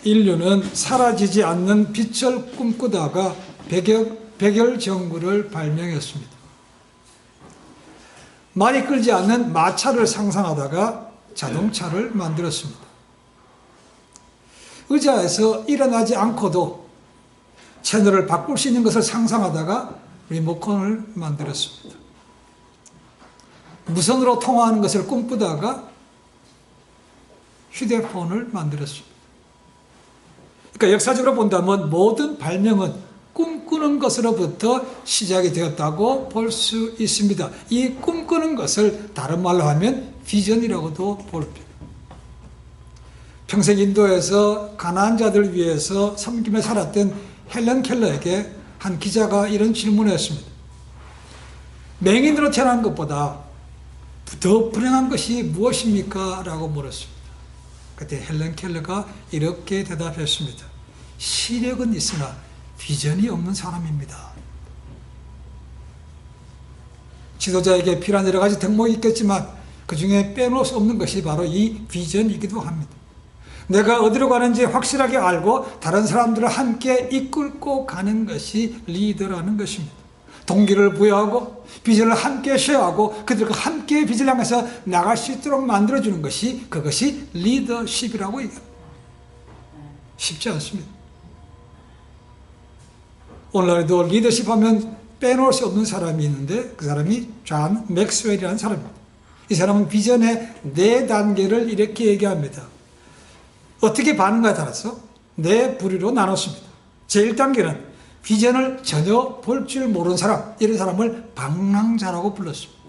인류는 사라지지 않는 빛을 꿈꾸다가 백열전구를 발명했습니다. 말이 끌지 않는 마차를 상상하다가 자동차를 만들었습니다. 의자에서 일어나지 않고도 채널을 바꿀 수 있는 것을 상상하다가 리모컨을 만들었습니다. 무선으로 통화하는 것을 꿈꾸다가 휴대폰을 만들었습니다. 그러니까 역사적으로 본다면 모든 발명은 꿈꾸는 것으로부터 시작이 되었다고 볼 수 있습니다. 이 꿈꾸는 것을 다른 말로 하면 비전이라고도 볼 평생 인도에서 가난한 자들을 위해서 섬기며 살았던 헬런 켈러에게 한 기자가 이런 질문을 했습니다. 맹인으로 태어난 것보다 더 불행한 것이 무엇입니까? 라고 물었습니다. 그때 헬런 켈러가 이렇게 대답했습니다. 시력은 있으나 비전이 없는 사람입니다. 지도자에게 필요한 여러 가지 덕목이 있겠지만 그 중에 빼놓을 수 없는 것이 바로 이 비전이기도 합니다. 내가 어디로 가는지 확실하게 알고 다른 사람들을 함께 이끌고 가는 것이 리더라는 것입니다. 동기를 부여하고 비전을 함께 쉐어하고 그들과 함께 비전을 향해서 나갈 수 있도록 만들어주는 것이 그것이 리더십이라고 얘기합니다. 쉽지 않습니다. 오늘날에도 리더십 하면 빼놓을 수 없는 사람이 있는데 그 사람이 존 맥스웰이라는 사람입니다. 이 사람은 비전의 4단계를 이렇게 얘기합니다. 어떻게 반응하에 따라서 4부류로 나눴습니다. 제1단계는 비전을 전혀 볼 줄 모르는 사람, 이런 사람을 방랑자라고 불렀습니다.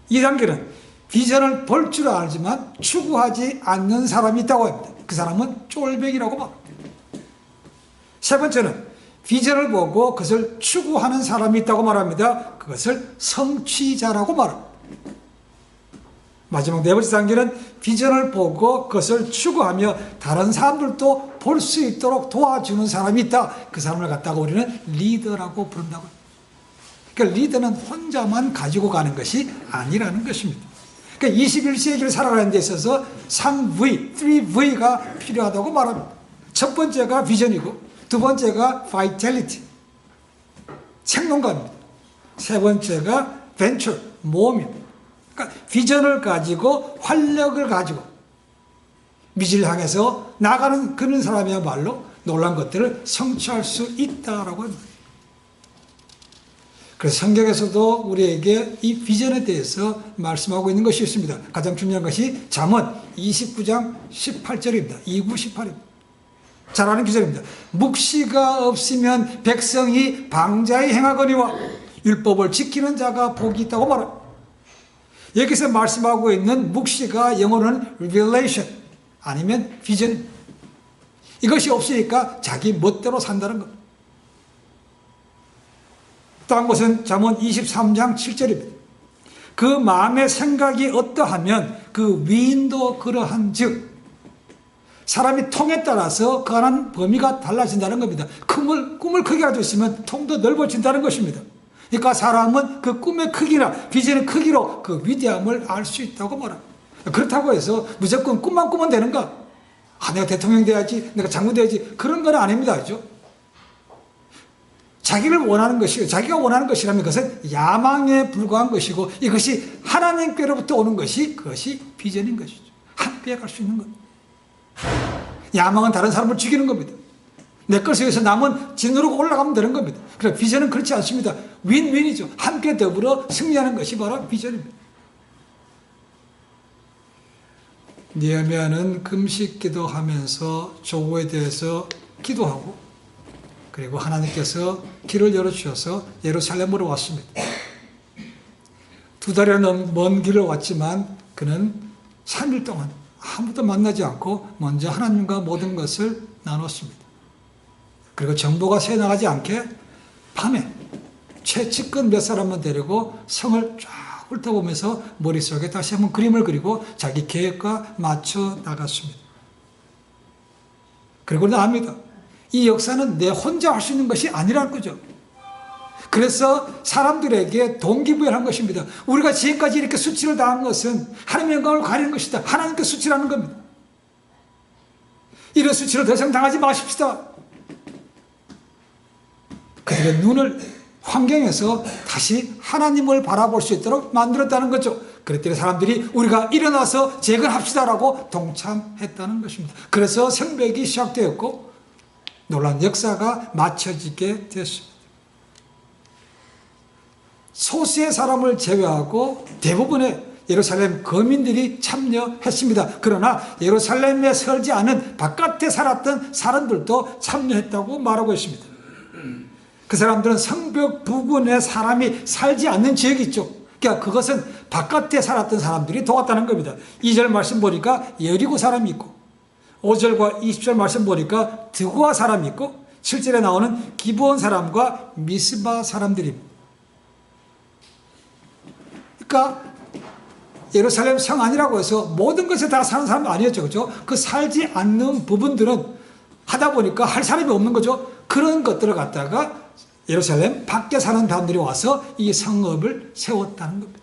2단계는 비전을 볼 줄 알지만 추구하지 않는 사람이 있다고 합니다. 그 사람은 쫄백이라고 말합니다. 세 번째는 비전을 보고 그것을 추구하는 사람이 있다고 말합니다. 그것을 성취자라고 말합니다. 마지막 4번째 단계는 비전을 보고 그것을 추구하며 다른 사람들도 볼 수 있도록 도와주는 사람이 있다. 그 사람을 갖다가 우리는 리더라고 부른다고 합니다. 그러니까 리더는 혼자만 가지고 가는 것이 아니라는 것입니다. 그러니까 21세기를 살아가는 데 있어서 3V, 3V가 필요하다고 말합니다. 첫 번째가 비전이고 두 번째가 vitality, 생동감입니다. 세 번째가 venture, 모험입니다. 그러니까 비전을 가지고 활력을 가지고 미지를 향해서 나가는 그런 사람이야말로 놀란 것들을 성취할 수 있다라고 합니다. 그래서 성경에서도 우리에게 이 비전에 대해서 말씀하고 있는 것이 있습니다. 가장 중요한 것이 잠언 29장 18절입니다. 29, 18입니다. 잘 아는 기절입니다. 묵시가 없으면 백성이 방자히 행하거니와 율법을 지키는 자가 복이 있다고 말합니다. 여기서 말씀하고 있는 묵시가 영어로는 revelation 아니면 비전, 이것이 없으니까 자기 멋대로 산다는 것. 또 한 곳은 잠언 23장 7절입니다. 그 마음의 생각이 어떠하면 그 위인도 그러한 즉, 사람이 통에 따라서 그 하는 범위가 달라진다는 겁니다. 꿈을 크게 가지고 있으면 통도 넓어진다는 것입니다. 그러니까 사람은 그 꿈의 크기나 비전의 크기로 그 위대함을 알 수 있다고 말합니다. 그렇다고 해서 무조건 꿈만 꾸면 되는가? 내가 대통령 돼야지, 내가 장군 돼야지, 그런 건 아닙니다. 그죠? 자기가 원하는 것이라면 그것은 야망에 불과한 것이고 이것이 하나님께로부터 오는 것이 그것이 비전인 것이죠. 함께 갈 수 있는 것. 야망은 다른 사람을 죽이는 겁니다. 내 것을 위해서 남은 진으로 올라가면 되는 겁니다. 그래서 비전은 그렇지 않습니다. 윈윈이죠. 함께 더불어 승리하는 것이 바로 비전입니다. 느헤미야는 금식 기도하면서 조국에 대해서 기도하고 그리고 하나님께서 길을 열어주셔서 예루살렘으로 왔습니다. 2달이나 먼 길을 왔지만 그는 3일 동안 아무도 만나지 않고 먼저 하나님과 모든 것을 나눴습니다. 그리고 정보가 새나가지 않게 밤에 최측근 몇 사람만 데리고 성을 쫙 훑어보면서 머릿속에 다시 한번 그림을 그리고 자기 계획과 맞춰 나갔습니다. 그리고 압니다. 이 역사는 내 혼자 할 수 있는 것이 아니라는 거죠. 그래서 사람들에게 동기부여를 한 것입니다. 우리가 지금까지 이렇게 수치를 당한 것은 하나님의 영광을 가리는 것이다. 하나님께 수치라는 겁니다. 이런 수치를 더 이상 당하지 마십시다. 그들의 눈을 환경에서 다시 하나님을 바라볼 수 있도록 만들었다는 거죠. 그랬더니 사람들이 우리가 일어나서 재건합시다라고 동참했다는 것입니다. 그래서 성벽이 시작되었고 놀라운 역사가 맞춰지게 됐습니다. 소수의 사람을 제외하고 대부분의 예루살렘 거민들이 참여했습니다. 그러나 예루살렘에 살지 않은 바깥에 살았던 사람들도 참여했다고 말하고 있습니다. 그 사람들은 성벽 부근에 사람이 살지 않는 지역이 있죠. 그러니까 그것은 바깥에 살았던 사람들이 도왔다는 겁니다. 2절 말씀 보니까 여리고 사람이 있고 5절과 20절 말씀 보니까 드고아 사람이 있고 7절에 나오는 기브온 사람과 미스바 사람들입니다. 그러니까 예루살렘 성 안이라고 해서 모든 것에 다 사는 사람은 아니었죠. 그렇죠? 그 살지 않는 부분들은 하다 보니까 할 사람이 없는 거죠. 그런 것들을 갖다가 예루살렘 밖에 사는 사람들이 와서 이 성읍을 세웠다는 겁니다.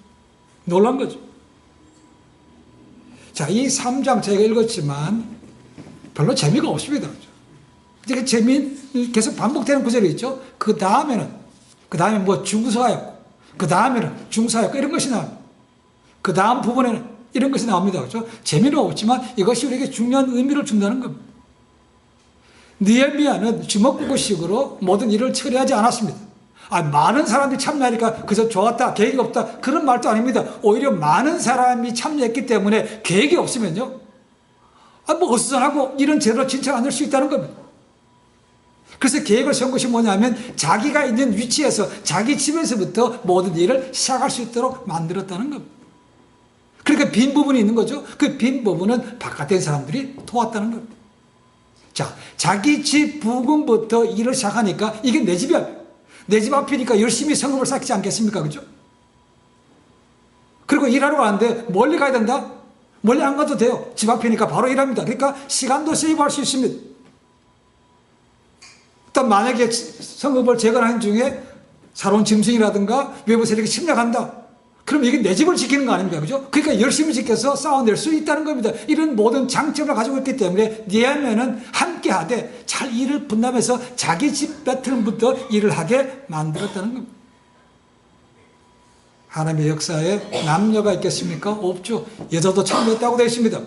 놀란 거죠. 자, 이 3장 제가 읽었지만 별로 재미가 없습니다. 이제 재미 계속 반복되는 구절이 있죠. 그 다음에 뭐 중서였고, 그 다음에는 중사였고 이런 것이 나옵니다. 그 다음 부분에는 이런 것이 나옵니다. 그렇죠? 재미는 없지만 이것이 우리에게 중요한 의미를 준다는 겁니다. 느헤미야는 주먹구구식으로 모든 일을 처리하지 않았습니다. 많은 사람들이 참여하니까 그저 좋았다, 계획이 없다 그런 말도 아닙니다. 오히려 많은 사람이 참여했기 때문에 계획이 없으면요, 뭐 어수선하고 이런 제도로 진척 안 할 수 있다는 겁니다. 그래서 계획을 세운 것이 뭐냐면 자기가 있는 위치에서 자기 집에서부터 모든 일을 시작할 수 있도록 만들었다는 겁니다. 그러니까 빈 부분이 있는 거죠. 그 빈 부분은 바깥에 사람들이 도왔다는 겁니다. 자, 자기 집 부근부터 일을 시작하니까 이게 내 집이야. 내 집 앞이니까 열심히 성읍을 쌓지 않겠습니까? 그죠? 그리고 일하러 가는데 멀리 가야 된다? 멀리 안 가도 돼요. 집 앞이니까 바로 일합니다. 그러니까 시간도 세이브할 수 있습니다. 일단 만약에 성읍을 재건하는 중에 사로운 짐승이라든가 외부 세력이 침략한다. 그럼 이게 내 집을 지키는 거 아닙니까? 그죠? 그러니까 열심히 지켜서 싸워낼 수 있다는 겁니다. 이런 모든 장점을 가지고 있기 때문에 느헤미야는 함께 하되 잘 일을 분담해서 자기 집 배틀부터 일을 하게 만들었다는 겁니다. 하나님의 역사에 남녀가 있겠습니까? 없죠. 여자도 참여했다고 되어 있습니다.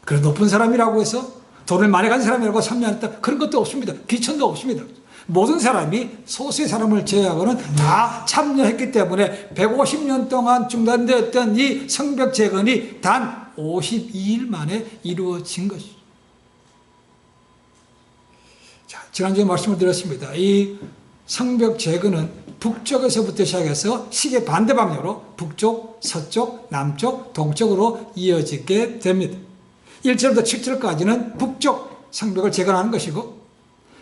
그런 높은 사람이라고 해서 돈을 많이 가진 사람이라고 참여했다 그런 것도 없습니다. 귀천도 없습니다. 모든 사람이 소수의 사람을 제외하고는 다 참여했기 때문에 150년 동안 중단되었던 이 성벽 재건이 단 52일 만에 이루어진 것이죠. 자, 지난주에 말씀을 드렸습니다. 이 성벽 재건은 북쪽에서부터 시작해서 시계 반대 방향으로 북쪽, 서쪽, 남쪽, 동쪽으로 이어지게 됩니다. 1절부터 7절까지는 북쪽 성벽을 재건하는 것이고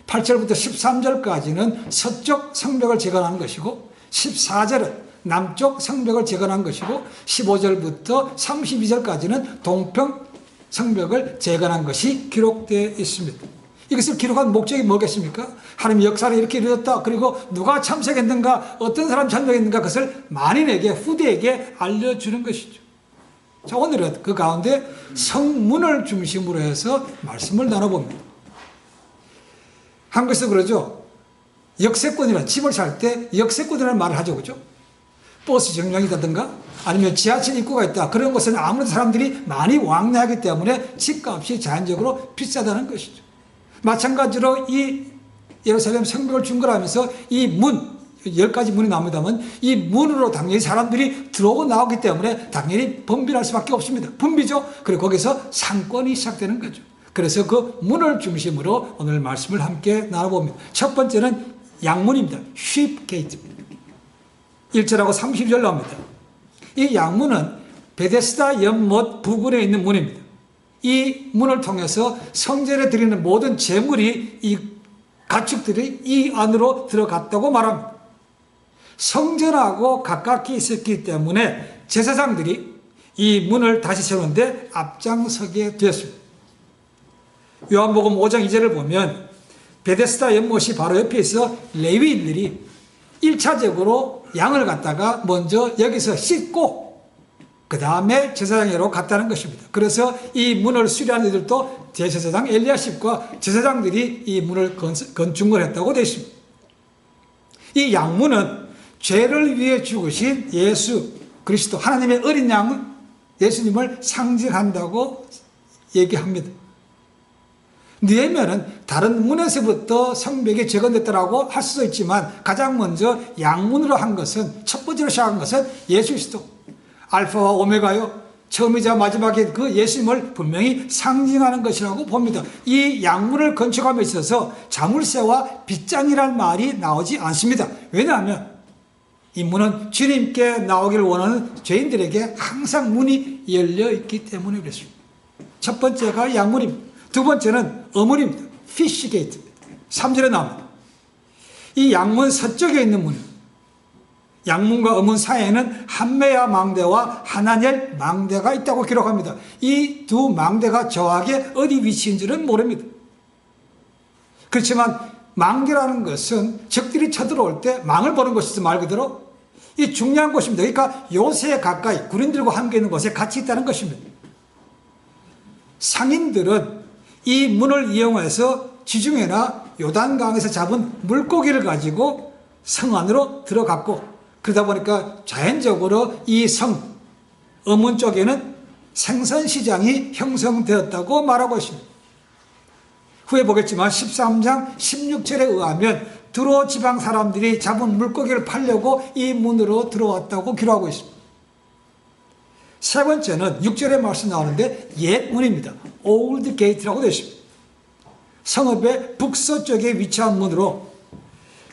8절부터 13절까지는 서쪽 성벽을 재건하는 것이고 14절은 남쪽 성벽을 재건한 것이고 15절부터 32절까지는 동평 성벽을 재건한 것이 기록되어 있습니다. 이것을 기록한 목적이 뭐겠습니까? 하나님의 역사를 이렇게 이루었다. 그리고 누가 참석했는가, 어떤 사람이 참석했는가 그것을 만인에게, 후대에게 알려주는 것이죠. 자, 오늘은 그 가운데 성문을 중심으로 해서 말씀을 나눠봅니다. 한국에서 그러죠. 역세권이라는, 집을 살 때 역세권이라는 말을 하죠. 그죠? 버스 정류장이라든가 아니면 지하철 입구가 있다. 그런 곳은 아무래도 사람들이 많이 왕래하기 때문에 집값이 자연적으로 비싸다는 것이죠. 마찬가지로 이 예루살렘 성벽을 준거하면서 이 문, 10가지 문이 나옵니다만 이 문으로 당연히 사람들이 들어오고 나오기 때문에 당연히 범비할 수밖에 없습니다. 분비죠. 그리고 거기서 상권이 시작되는 거죠. 그래서 그 문을 중심으로 오늘 말씀을 함께 나눠봅니다. 첫 번째는 양문입니다. sheep gate입니다. 1절하고 32절 나옵니다. 이 양문은 베데스다 연못 부근에 있는 문입니다. 이 문을 통해서 성전에 드리는 모든 제물이, 이 가축들이 이 안으로 들어갔다고 말합니다. 성전하고 가깝게 있었기 때문에 제사장들이 이 문을 다시 세우는데 앞장서게 되었습니다. 요한복음 5장 2절을 보면 베데스다 연못이 바로 옆에 있어 레위인들이 1차적으로 양을 갖다가 먼저 여기서 씻고 그 다음에 제사장으로 갔다는 것입니다. 그래서 이 문을 수리하는 이들도 대제사장 엘리야십과 제사장들이 이 문을 건축을 했다고 되어 있습니다. 이 양문은 죄를 위해 죽으신 예수 그리스도 하나님의 어린 양 예수님을 상징한다고 얘기합니다. 느헤미야는 다른 문에서부터 성벽이 재건됐다고 할 수도 있지만 가장 먼저 양문으로 한 것은 첫 번째로 시작한 것은 예수 그리스도 알파와 오메가요 처음이자 마지막에 그 예수님을 분명히 상징하는 것이라고 봅니다. 이 양문을 건축함에 있어서 자물쇠와 빗장이라는 말이 나오지 않습니다. 왜냐하면 이 문은 주님께 나오기를 원하는 죄인들에게 항상 문이 열려 있기 때문에 그렇습니다. 첫 번째가 양문입니다. 두 번째는 어문입니다. 피쉬 게이트입니다. 3절에 나옵니다. 이 양문 서쪽에 있는 문입니다. 양문과 어문 사이에는 한메야 망대와 하나넬 망대가 있다고 기록합니다. 이 두 망대가 정확히 어디 위치인지는 모릅니다. 그렇지만 망대라는 것은 적들이 쳐들어올 때 망을 보는 것이지 말 그대로 이 중요한 곳입니다. 그러니까 요새에 가까이 군인들과 함께 있는 곳에 같이 있다는 것입니다. 상인들은 이 문을 이용해서 지중해나 요단강에서 잡은 물고기를 가지고 성 안으로 들어갔고 그러다 보니까 자연적으로 이 성 어문 쪽에는 생선시장이 형성되었다고 말하고 있습니다. 후에 보겠지만 13장 16절에 의하면 두로 지방 사람들이 잡은 물고기를 팔려고 이 문으로 들어왔다고 기록하고 있습니다. 세 번째는 6절에 말씀 나오는데 옛 문입니다. Old Gate라고 되어 있습니다. 성읍의 북서쪽에 위치한 문으로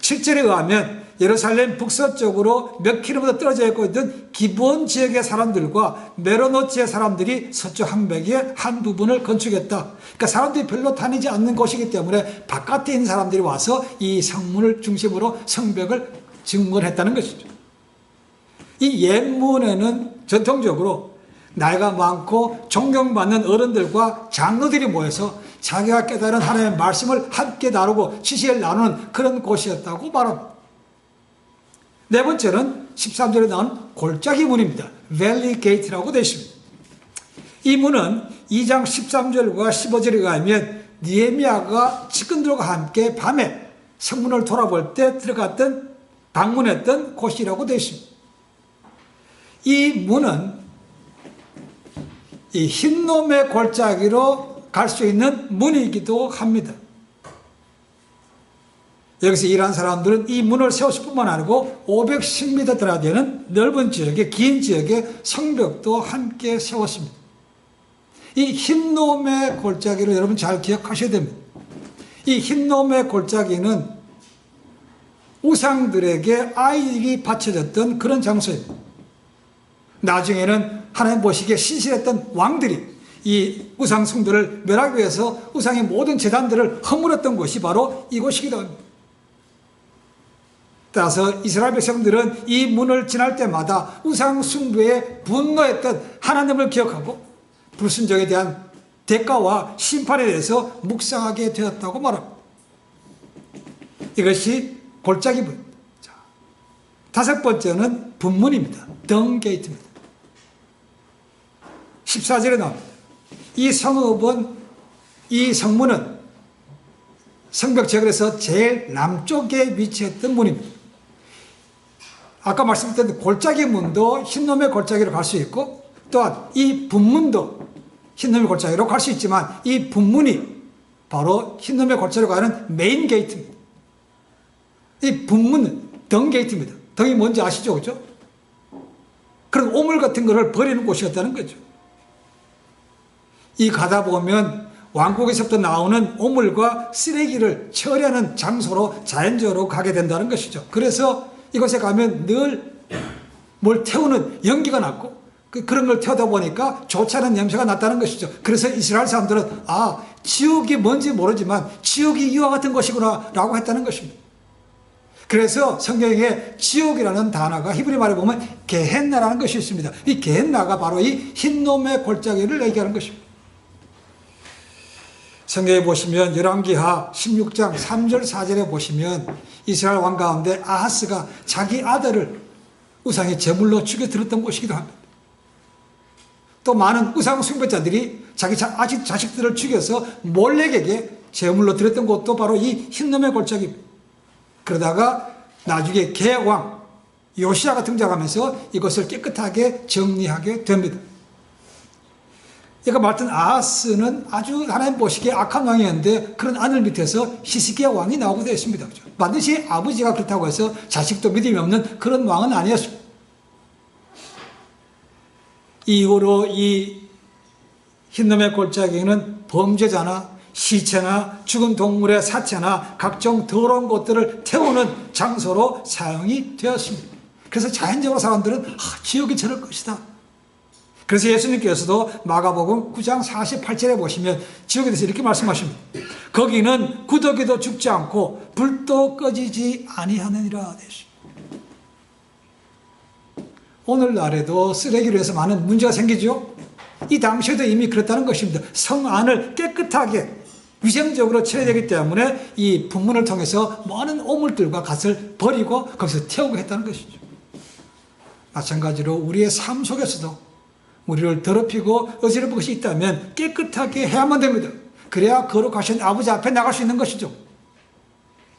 7절에 의하면 예루살렘 북서쪽으로 몇 킬로미터 떨어져 있는 기브온 지역의 사람들과 메로노 지역의 사람들이 서쪽 항벽의 한 부분을 건축했다. 그러니까 사람들이 별로 다니지 않는 곳이기 때문에 바깥에 있는 사람들이 와서 이 성문을 중심으로 성벽을 증건했다는 것이죠. 이 옛문에는 전통적으로 나이가 많고 존경받는 어른들과 장로들이 모여서 자기가 깨달은 하나님의 말씀을 함께 다루고 지식을 나누는 그런 곳이었다고 말합니다. 네 번째는 13절에 나온 골짜기 문입니다. 밸리 게이트라고 되어 있습니다. 이 문은 2장 13절과 15절에 의하면 느헤미야가 측근들과 함께 밤에 성문을 돌아볼 때 들어갔던 방문했던 곳이라고 되어 있습니다. 이 문은 이 흰놈의 골짜기로 갈 수 있는 문이기도 합니다. 여기서 일하는 사람들은 이 문을 세웠을 뿐만 아니고 510m 들어야 되는 넓은 지역에 긴 지역에 성벽도 함께 세웠습니다. 이 흰놈의 골짜기를 여러분 잘 기억하셔야 됩니다. 이 흰놈의 골짜기는 우상들에게 아이들이 바쳐졌던 그런 장소입니다. 나중에는 하나님 보시기에 신실했던 왕들이 이 우상 숭배를 멸하기 위해서 우상의 모든 제단들을 허물었던 곳이 바로 이곳이기도 합니다. 따라서 이스라엘 백성들은 이 문을 지날 때마다 우상 숭배에 분노했던 하나님을 기억하고 불순종에 대한 대가와 심판에 대해서 묵상하게 되었다고 말합니다. 이것이 골짜기 문. 다섯 번째는 분문입니다. 덩 게이트입니다. 14절에 나옵니다. 이 성읍은, 이 성문은 성벽 지역에서 제일 남쪽에 위치했던 문입니다. 아까 말씀드렸던 골짜기 문도 흰놈의 골짜기로 갈 수 있고 또한 이 분문도 흰놈의 골짜기로 갈 수 있지만 이 분문이 바로 흰놈의 골짜기로 가는 메인 게이트입니다. 이 분문은 덩 게이트입니다. 덩이 뭔지 아시죠? 그죠? 그런 오물 같은 것을 버리는 곳이었다는 거죠. 이 가다 보면 왕국에서부터 나오는 오물과 쓰레기를 처리하는 장소로 자연적으로 가게 된다는 것이죠. 그래서 이곳에 가면 늘 뭘 태우는 연기가 났고 그런 걸 태우다 보니까 좋지 않은 냄새가 났다는 것이죠. 그래서 이스라엘 사람들은 지옥이 뭔지 모르지만 지옥이 이와 같은 것이구나 라고 했다는 것입니다. 그래서 성경에 지옥이라는 단어가 히브리 말에 보면 게헨나라는 것이 있습니다. 이 게헨나가 바로 이 흰놈의 골짜기를 얘기하는 것입니다. 성경에 보시면 열왕기하 16장 3절 4절에 보시면 이스라엘 왕 가운데 아하스가 자기 아들을 우상의 제물로 죽여 드렸던 곳이기도 합니다. 또 많은 우상 숭배자들이 자기 자식들을 죽여서 몰렉에게 제물로 드렸던 곳도 바로 이 흰놈의 골짜기입니다. 그러다가 나중에 개왕 요시야가 등장하면서 이것을 깨끗하게 정리하게 됩니다. 얘가 말했던 아하스는 아주 하나님 보시기에 악한 왕이었는데 그런 아들 밑에서 히스기야 왕이 나오게 되어 있습니다. 반드시 아버지가 그렇다고 해서 자식도 믿음이 없는 그런 왕은 아니었습니다. 이후로 이 흰놈의 골짜기는 범죄자나 시체나 죽은 동물의 사체나 각종 더러운 것들을 태우는 장소로 사용이 되었습니다. 그래서 자연적으로 사람들은 지옥이 저럴 것이다. 그래서 예수님께서도 마가복음 9장 48절에 보시면 지옥에 대해서 이렇게 말씀하십니다. 거기는 구더기도 죽지 않고 불도 꺼지지 아니하느니라. 오늘날에도 쓰레기로 해서 많은 문제가 생기죠. 이 당시에도 이미 그렇다는 것입니다. 성 안을 깨끗하게 위생적으로 처리해야 되기 때문에 이 분문을 통해서 많은 오물들과 갓을 버리고 거기서 태우고 했다는 것이죠. 마찬가지로 우리의 삶 속에서도 우리를 더럽히고 어지럽은 것이 있다면 깨끗하게 해야만 됩니다. 그래야 거룩하신 아버지 앞에 나갈 수 있는 것이죠.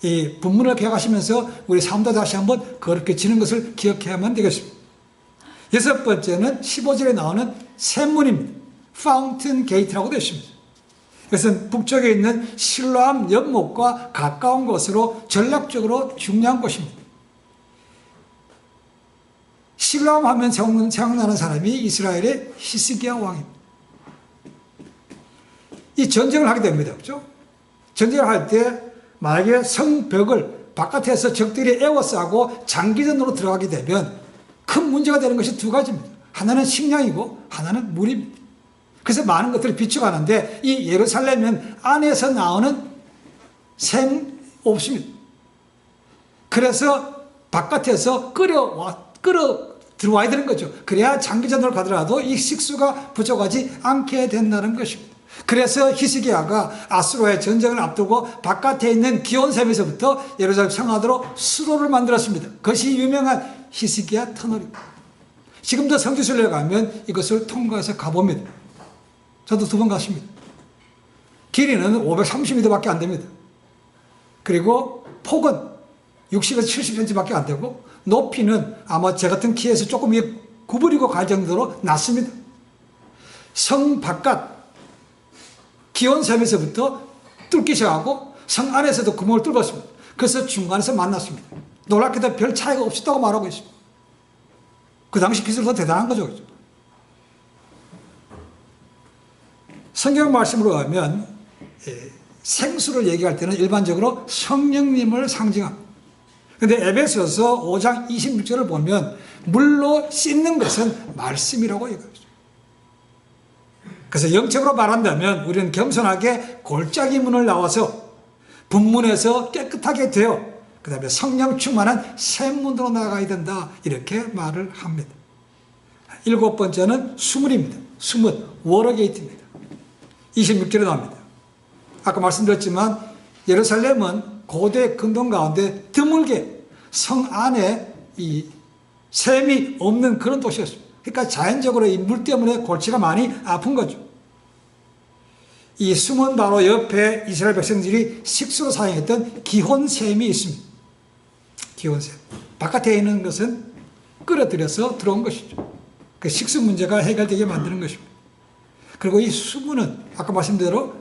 이 분문을 개혁하시면서 우리 삶도 다시 한번 거룩해지는 것을 기억해야만 되겠습니다. 여섯 번째는 15절에 나오는 샘문입니다. 파운틴 게이트라고 되어 있습니다. 이것은 북쪽에 있는 실로암 연못과 가까운 곳으로 전략적으로 중요한 곳입니다. 실로암 하면 생각나는 사람이 이스라엘의 히스기야 왕입니다. 이 전쟁을 하게 됩니다. 그렇죠? 전쟁을 할 때 만약에 성벽을 바깥에서 적들이 에워싸고 장기전으로 들어가게 되면 큰 문제가 되는 것이 두 가지입니다. 하나는 식량이고 하나는 물입니다. 그래서 많은 것들을 비춰가는데 이 예루살렘은 안에서 나오는 샘 없습니다. 그래서 바깥에서 끌어 들어와야 되는 거죠. 그래야 장기전으로 가더라도 이 식수가 부족하지 않게 된다는 것입니다. 그래서 히스기야가 아수르와의 전쟁을 앞두고 바깥에 있는 기온샘에서부터 예루살렘 성안으로 수로를 만들었습니다. 그것이 유명한 히스기야 터널입니다. 지금도 성지순례에 가면 이것을 통과해서 가봅니다. 저도 2번 갔습니다. 길이는 530m밖에 안 됩니다. 그리고 폭은 60에서 70cm밖에 안 되고 높이는 아마 제 같은 키에서 조금 구부리고 갈 정도로 낮습니다. 성 바깥 기온샘에서부터 뚫기 시작하고 성 안에서도 구멍을 뚫었습니다. 그래서 중간에서 만났습니다. 놀랍게도 별 차이가 없었다고 말하고 있습니다. 그 당시 기술도 대단한 거죠. 성경 말씀으로 하면 생수를 얘기할 때는 일반적으로 성령님을 상징합니다. 그런데 에베소서 5장 26절을 보면 물로 씻는 것은 말씀이라고 얘기합니다. 그래서 영적으로 말한다면 우리는 겸손하게 골짜기 문을 나와서 분문에서 깨끗하게 되어 그 다음에 성령 충만한 샘문으로 나가야 된다 이렇게 말을 합니다. 7번째는 수문입니다. 수문, 워러게이트입니다. 26절에 나옵니다. 아까 말씀드렸지만 예루살렘은 고대 근동 가운데 드물게 성 안에 이 샘이 없는 그런 도시였습니다. 그러니까 자연적으로 이 물 때문에 골치가 많이 아픈 거죠. 이 수문 바로 옆에 이스라엘 백성들이 식수로 사용했던 기혼샘이 있습니다. 기혼샘. 바깥에 있는 것은 끌어들여서 들어온 것이죠. 그 식수 문제가 해결되게 만드는 것입니다. 그리고 이 수문은 아까 말씀드린 대로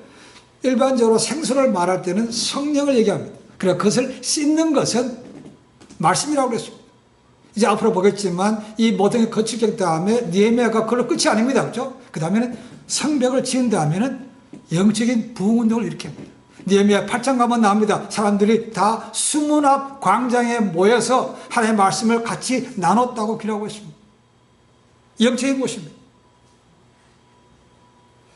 일반적으로 생수를 말할 때는 성령을 얘기합니다. 그래서 그것을 씻는 것은 말씀이라고 그랬습니다. 이제 앞으로 보겠지만 이 모든 게 거칠 다음에 느헤미야가 그걸로 끝이 아닙니다. 그렇죠? 그 다음에는 성벽을 지은 다음에는 영적인 부흥운동을 일으킵니다. 느헤미야 8장 가면 나옵니다. 사람들이 다 수문 앞 광장에 모여서 하나님의 말씀을 같이 나눴다고 기록하고 있습니다. 영적인 곳입니다.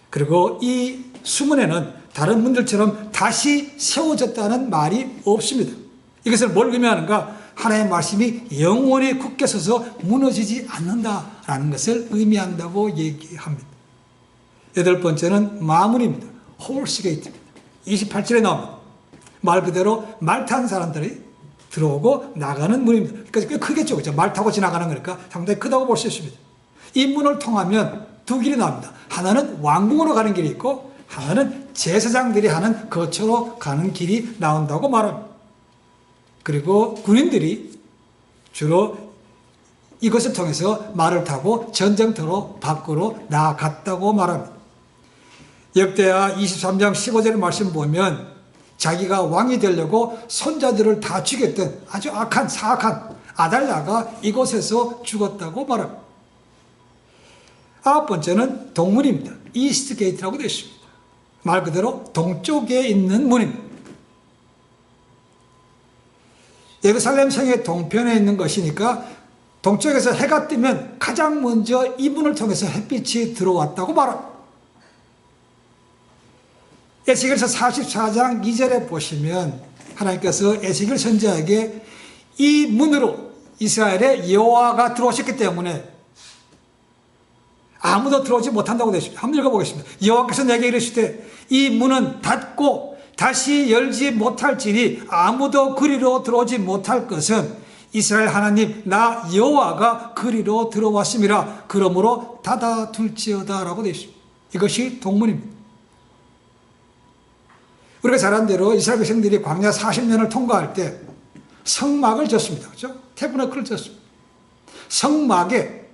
그리고 이 수문에는 다른 문들처럼 다시 세워졌다는 말이 없습니다. 이것을 뭘 의미하는가? 하나님의 말씀이 영원히 굳게 서서 무너지지 않는다라는 것을 의미한다고 얘기합니다. 8번째는 마문입니다. 홀스게이트입니다. 28절에 나옵니다. 말 그대로 말 탄 사람들이 들어오고 나가는 문입니다. 그러니까 꽤 크겠죠. 그렇죠? 말 타고 지나가는 거니까 상당히 크다고 볼 수 있습니다. 이 문을 통하면 두 길이 나옵니다. 하나는 왕궁으로 가는 길이 있고 하나는 제사장들이 하는 거처로 가는 길이 나온다고 말합니다. 그리고 군인들이 주로 이것을 통해서 말을 타고 전쟁터로 밖으로 나아갔다고 말합니다. 역대하 23장 15절 말씀 보면 자기가 왕이 되려고 손자들을 다 죽였던 아주 악한 사악한 아달랴가 이곳에서 죽었다고 말합니다. 아홉 번째는 동문입니다. 이스트 게이트라고 되어 있습니다. 말 그대로 동쪽에 있는 문입니다. 예루살렘 성의 동편에 있는 것이니까 동쪽에서 해가 뜨면 가장 먼저 이 문을 통해서 햇빛이 들어왔다고 말합니다. 에스겔서 44장 2절에 보시면 하나님께서 에스겔 선지자에게 이 문으로 이스라엘의 여호와가 들어오셨기 때문에 아무도 들어오지 못한다고 되어 있습니다. 한번 읽어보겠습니다. 여호와께서 내게 이르시되 이 문은 닫고 다시 열지 못할지니 아무도 그리로 들어오지 못할 것은 이스라엘 하나님 나 여호와가 그리로 들어왔음이라. 그러므로 닫아둘지어다 라고 되어 있습니다. 이것이 동문입니다. 우리가 잘 아는 대로 이스라엘 백성들이 광야 40년을 통과할 때 성막을 졌습니다. 그렇죠? 태브너클을 졌습니다. 성막에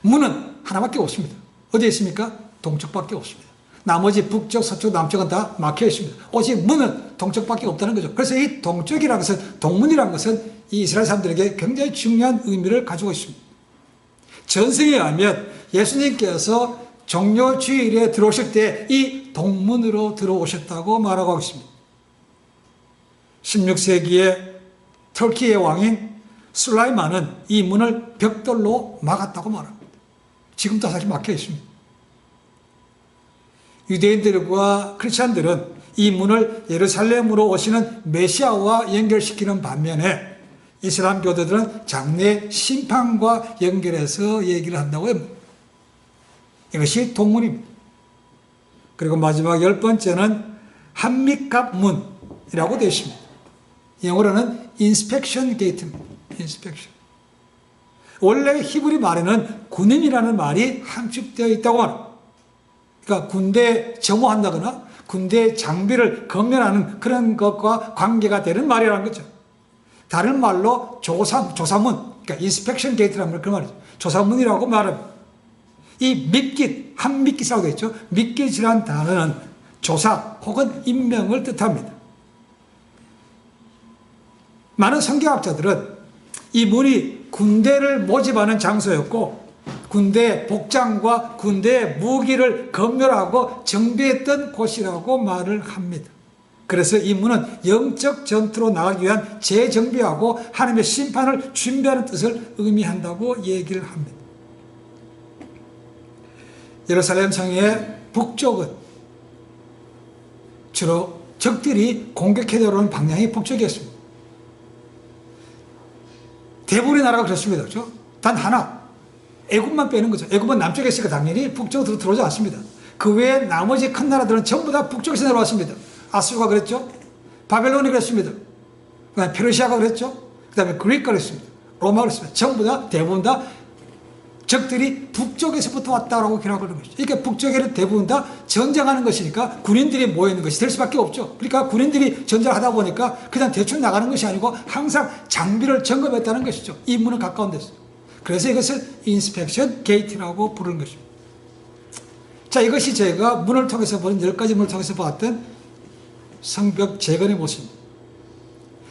문은 하나밖에 없습니다. 어디에 있습니까? 동쪽밖에 없습니다. 나머지 북쪽, 서쪽, 남쪽은 다 막혀 있습니다. 오직 문은 동쪽밖에 없다는 거죠. 그래서 이 동쪽이라는 것은, 동문이라는 것은 이 이스라엘 사람들에게 굉장히 중요한 의미를 가지고 있습니다. 전승에 의하면 예수님께서 종려 주일에 들어오실 때 이 동문으로 들어오셨다고 말하고 있습니다. 16세기에 터키의 왕인 술라이만은 이 문을 벽돌로 막았다고 말합니다. 지금도 사실 막혀 있습니다. 유대인들과 크리스찬들은 이 문을 예루살렘으로 오시는 메시아와 연결시키는 반면에 이슬람 교도들은 장래 심판과 연결해서 얘기를 한다고 합니다. 이것이 동문입니다. 그리고 마지막 10번째는 한미갑문이라고 되어 있습니다. 영어로는 inspection gate입니다. inspection. 원래 히브리 말에는 군인이라는 말이 함축되어 있다고 합니다. 그러니까 군대에 점호한다거나 군대 장비를 검열하는 그런 것과 관계가 되는 말이라는 거죠. 다른 말로 조사문, 그러니까 inspection gate라는 그런 말이죠. 조사문이라고 말합니다. 이 밑깃, 한밑깃이라고 되어 있죠. 밑깃이라는 단어는 조사 혹은 임명을 뜻합니다. 많은 성경학자들은 이 문이 군대를 모집하는 장소였고 군대 복장과 군대의 무기를 검열하고 정비했던 곳이라고 말을 합니다. 그래서 이 문은 영적 전투로 나가기 위한 재정비하고 하나님의 심판을 준비하는 뜻을 의미한다고 얘기를 합니다. 예루살렘 성의 북쪽은 주로 적들이 공격해 들어오는 방향이 북쪽이었습니다. 대부분의 나라가 그렇습니다. 그렇죠? 단 하나, 애굽만 빼는 거죠. 애굽은 남쪽에 있으니까 당연히 북쪽으로 들어오지 않습니다. 그 외에 나머지 큰 나라들은 전부 다 북쪽에서 내려왔습니다. 아수르가 그랬죠. 바벨론이 그랬습니다. 그 다음에 페르시아가 그랬죠. 그 다음에 그리스가 그랬습니다. 로마가 그랬습니다. 전부 다 대부분 다 적들이 북쪽에서부터 왔다라고 기록하는 것이죠. 그러니까 북쪽에는 대부분 다 전쟁하는 것이니까 군인들이 모여있는 것이 될 수밖에 없죠. 그러니까 군인들이 전쟁을 하다 보니까 그냥 대충 나가는 것이 아니고 항상 장비를 점검했다는 것이죠. 이 문은 가까운 데서. 그래서 이것을 인스펙션 게이트라고 부르는 것입니다. 자, 이것이 제가 문을 통해서 보는 10가지 문을 통해서 봤던 성벽 재건의 모습입니다.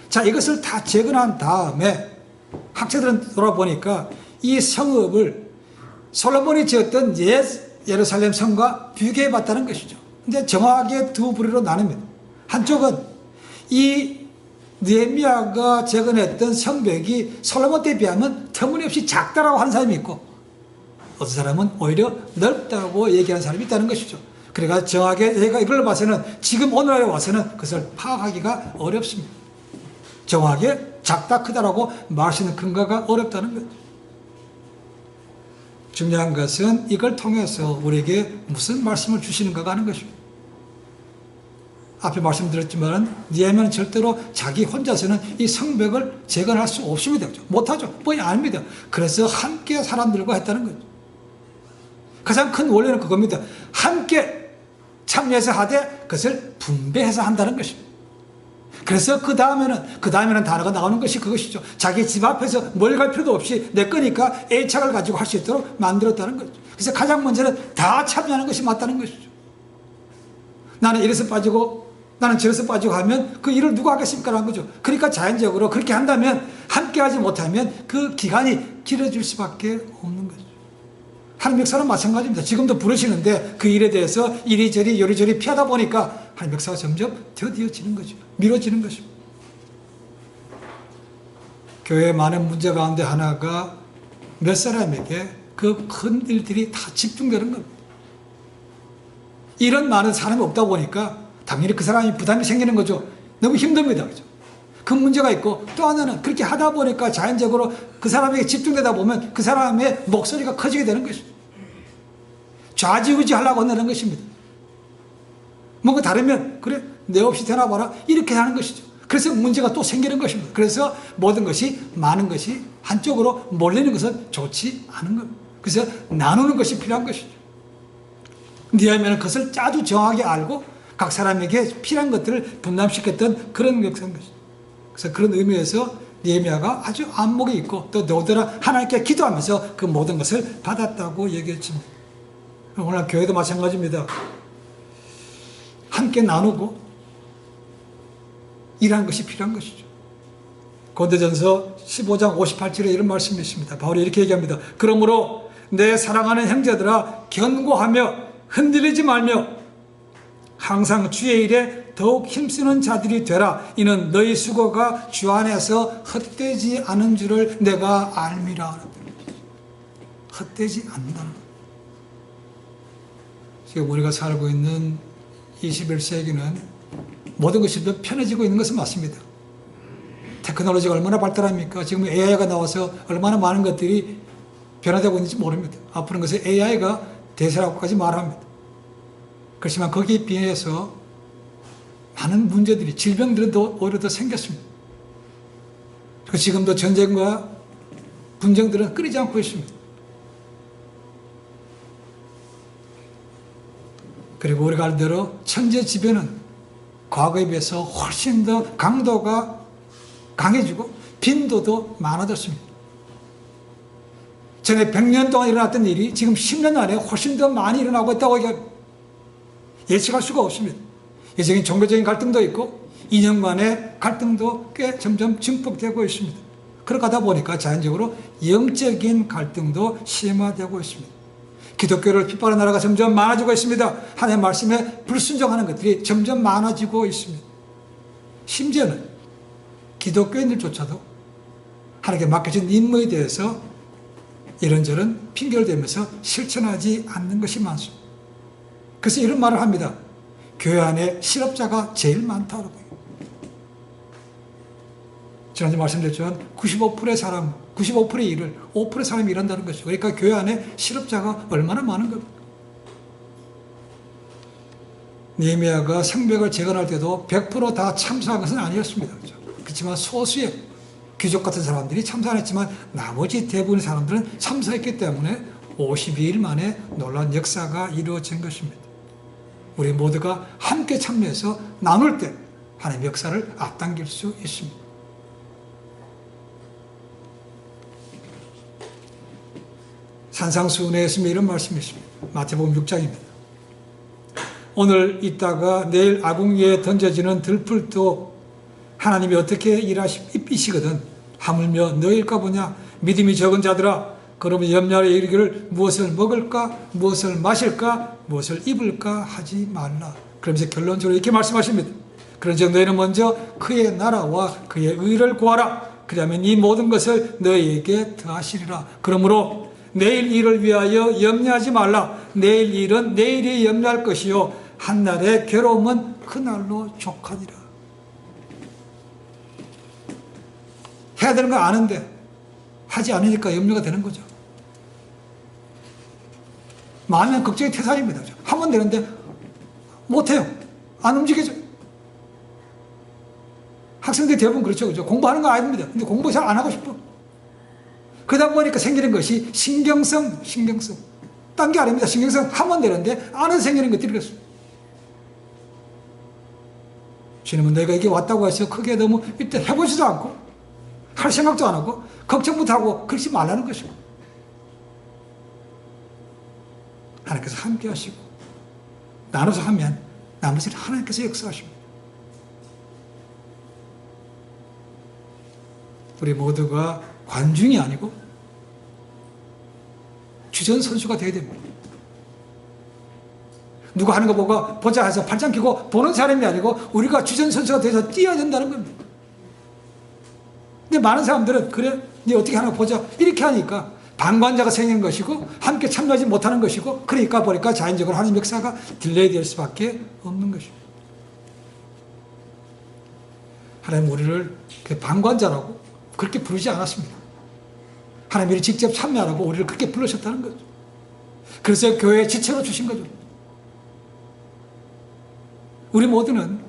자, 이것을 다 재건한 다음에 학자들은 돌아보니까 이 성읍을 솔로몬이 지었던 옛 예루살렘 성과 비교해 봤다는 것이죠. 근데 정확하게 두 부류로 나눕니다. 한쪽은 이 느헤미야가 재건했던 성벽이 솔로몬 때 비하면 터무니없이 작다라고 하는 사람이 있고 어떤 사람은 오히려 넓다고 얘기하는 사람이 있다는 것이죠. 그러니까 정확하게 제가 이걸 봐서는 지금 오늘날에 와서는 그것을 파악하기가 어렵습니다. 정확하게 작다 크다라고 말할 수 있는 근거가 어렵다는 거죠. 중요한 것은 이걸 통해서 우리에게 무슨 말씀을 주시는가가 하는 것입니다. 앞에 말씀드렸지만 느헤미야는 절대로 자기 혼자서는 이 성벽을 재건할 수 없습니다. 못하죠. 뭐 아닙니다. 그래서 함께 사람들과 했다는 거죠. 가장 큰 원리는 그겁니다. 함께 참여해서 하되 그것을 분배해서 한다는 것입니다. 그래서 그 다음에는 단어가 나오는 것이 그것이죠. 자기 집 앞에서 멀리 갈 필요도 없이 내 거니까 애착을 가지고 할 수 있도록 만들었다는 거죠. 그래서 가장 먼저는 다 참여하는 것이 맞다는 것이죠. 나는 이래서 빠지고 나는 저래서 빠지고 하면 그 일을 누가 하겠습니까? 라는 거죠. 그러니까 자연적으로 그렇게 한다면 함께 하지 못하면 그 기간이 길어질 수밖에 없는 거죠. 하나님 역사는 마찬가지입니다. 지금도 부르시는데 그 일에 대해서 이리저리 요리저리 피하다 보니까 하나님 역사가 점점 더디어지는 거죠. 미뤄지는 것입니다. 교회의 많은 문제 가운데 하나가 몇 사람에게 그 큰 일들이 다 집중되는 겁니다. 이런 많은 사람이 없다 보니까 당연히 그 사람이 부담이 생기는 거죠. 너무 힘듭니다. 그죠? 그 문제가 있고 또 하나는 그렇게 하다 보니까 자연적으로 그 사람에게 집중되다 보면 그 사람의 목소리가 커지게 되는 것입니다. 좌지우지 하려고 한다는 것입니다. 뭔가 다르면 그래 내 없이 되나 봐라 이렇게 하는 것이죠. 그래서 문제가 또 생기는 것입니다. 그래서 모든 것이 많은 것이 한쪽으로 몰리는 것은 좋지 않은 겁니다. 그래서 나누는 것이 필요한 것이죠. 느헤미야는 그것을 아주 정확하게 알고 각 사람에게 필요한 것들을 분담시켰던 그런 역사인 것이죠. 그래서 그런 의미에서 느헤미야가 아주 안목이 있고 또 너더러 하나님께 기도하면서 그 모든 것을 받았다고 얘기했습니다. 오늘 교회도 마찬가지입니다. 함께 나누고 일하는 것이 필요한 것이죠. 고린도전서 15장 58절에 이런 말씀이 있습니다. 바울이 이렇게 얘기합니다. 그러므로 내 사랑하는 형제들아 견고하며 흔들리지 말며 항상 주의 일에 더욱 힘쓰는 자들이 되라. 이는 너희 수고가 주 안에서 헛되지 않은 줄을 내가 알미라. 헛되지 않는다는 것. 지금 우리가 살고 있는 21세기는 모든 것이 더 편해지고 있는 것은 맞습니다. 테크놀로지가 얼마나 발달합니까? 지금 AI가 나와서 얼마나 많은 것들이 변화되고 있는지 모릅니다. 앞으로는 것을 AI가 대세라고까지 말합니다. 그렇지만 거기에 비해서 많은 문제들이, 질병들은 오히려 더 생겼습니다. 그리고 지금도 전쟁과 분쟁들은 끊이지 않고 있습니다. 그리고 우리가 알 대로 천재지변은 과거에 비해서 훨씬 더 강도가 강해지고 빈도도 많아졌습니다. 전에 100년 동안 일어났던 일이 지금 10년 안에 훨씬 더 많이 일어나고 있다고 예측할 수가 없습니다. 예전에 종교적인 갈등도 있고 이념간의 갈등도 꽤 점점 증폭되고 있습니다. 그렇게 하다 보니까 자연적으로 영적인 갈등도 심화되고 있습니다. 기독교를 핍박하는 나라가 점점 많아지고 있습니다. 하나님의 말씀에 불순종하는 것들이 점점 많아지고 있습니다. 심지어는 기독교인들조차도 하나님께 맡겨진 임무에 대해서 이런저런 핑계를 대면서 실천하지 않는 것이 많습니다. 그래서 이런 말을 합니다. 교회 안에 실업자가 제일 많다고. 지난주 말씀드렸지만 95%의 사람, 95%의 일을 5%의 사람이 일한다는 것이죠. 그러니까 교회 안에 실업자가 얼마나 많은 겁니까? 느헤미야가 성벽을 재건할 때도 100% 다 참석한 것은 아니었습니다. 그렇죠? 그렇지만 소수의 귀족 같은 사람들이 참석 안 했지만 나머지 대부분의 사람들은 참석했기 때문에 52일 만에 놀라운 역사가 이루어진 것입니다. 우리 모두가 함께 참여해서 나눌 때 하나님의 역사를 앞당길 수 있습니다. 산상수훈에서 이런 말씀이 있습니다. 마태복음 6장입니다. 오늘 있다가 내일 아궁 위에 던져지는 들풀도 하나님이 어떻게 일하시거든 하물며 너희일까 보냐. 믿음이 적은 자들아 그러면 염려하여 이르기를 무엇을 먹을까 무엇을 마실까 무엇을 입을까 하지 말라. 그러면서 결론적으로 이렇게 말씀하십니다. 그런즉 너희는 먼저 그의 나라와 그의 의를 구하라. 그러면 이 모든 것을 너희에게 더하시리라. 그러므로 내일 일을 위하여 염려하지 말라. 내일 일은 내일이 염려할 것이요 한날의 괴로움은 그날로 족하니라. 해야 되는 거 아는데 하지 않으니까 염려가 되는 거죠. 마음은 걱정이 태산입니다. 하면 되는데 못해요. 안 움직여져요. 학생들이 대부분 그렇죠. 그죠? 공부하는 거 아닙니다. 근데 공부 잘 안 하고 싶어. 그러다 보니까 생기는 것이 신경성. 딴 게 아닙니다. 신경성 하면 되는데 안에서 생기는 것들이 그렇습니다. 주님은 내가 이게 왔다고 해서 크게 너무 이때 해보지도 않고 할 생각도 안 하고 걱정부터 하고 그러지 말라는 것이고, 하나님께서 함께 하시고 나눠서 하면 나머지는 하나님께서 역사하십니다. 우리 모두가 관중이 아니고 주전 선수가 되어야 됩니다. 누가 하는 거 보고 보자 해서 팔짱 끼고 보는 사람이 아니고 우리가 주전 선수가 돼서 뛰어야 된다는 겁니다. 근데 많은 사람들은 그래, 네 어떻게 하나 보자 이렇게 하니까 방관자가 생긴 것이고 함께 참여하지 못하는 것이고, 그러니까 보니까 자연적으로 하나님 역사가 딜레이 될 수밖에 없는 것입니다. 하나님 우리를 방관자라고 그렇게 부르지 않았습니다. 하나님이 직접 참여하라고 우리를 그렇게 부르셨다는 거죠. 그래서 교회의 지체로 주신 거죠. 우리 모두는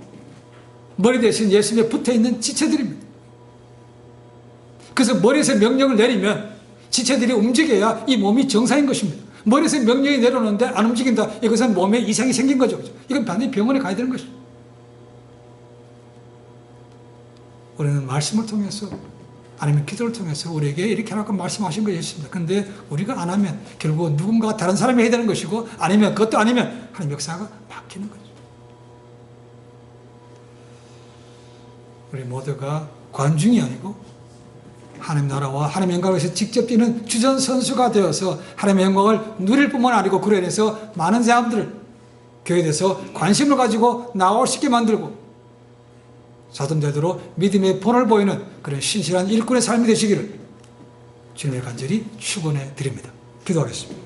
머리 대신 예수님에 붙어있는 지체들입니다. 그래서 머리에서 명령을 내리면 지체들이 움직여야 이 몸이 정상인 것입니다. 머리에서 명령이 내려오는데 안 움직인다, 이것은 몸에 이상이 생긴 거죠. 이건 반드시 병원에 가야 되는 것입니다. 우리는 말씀을 통해서 아니면 기도를 통해서 우리에게 이렇게 하라고 말씀하신 것이 있습니다. 그런데 우리가 안 하면 결국 누군가 다른 사람이 해야 되는 것이고, 아니면 그것도 아니면 하나님 역사가 바뀌는 거죠. 우리 모두가 관중이 아니고 하나님 나라와 하나님의 영광을 위해서 직접 뛰는 주전 선수가 되어서 하나님의 영광을 누릴 뿐만 아니고 그로 인해서 많은 사람들을 교회에 대해서 관심을 가지고 나올 수 있게 만들고 사도되도록 믿음의 본을 보이는 그런 신실한 일꾼의 삶이 되시기를 주님의 간절히 축원해 드립니다. 기도하겠습니다.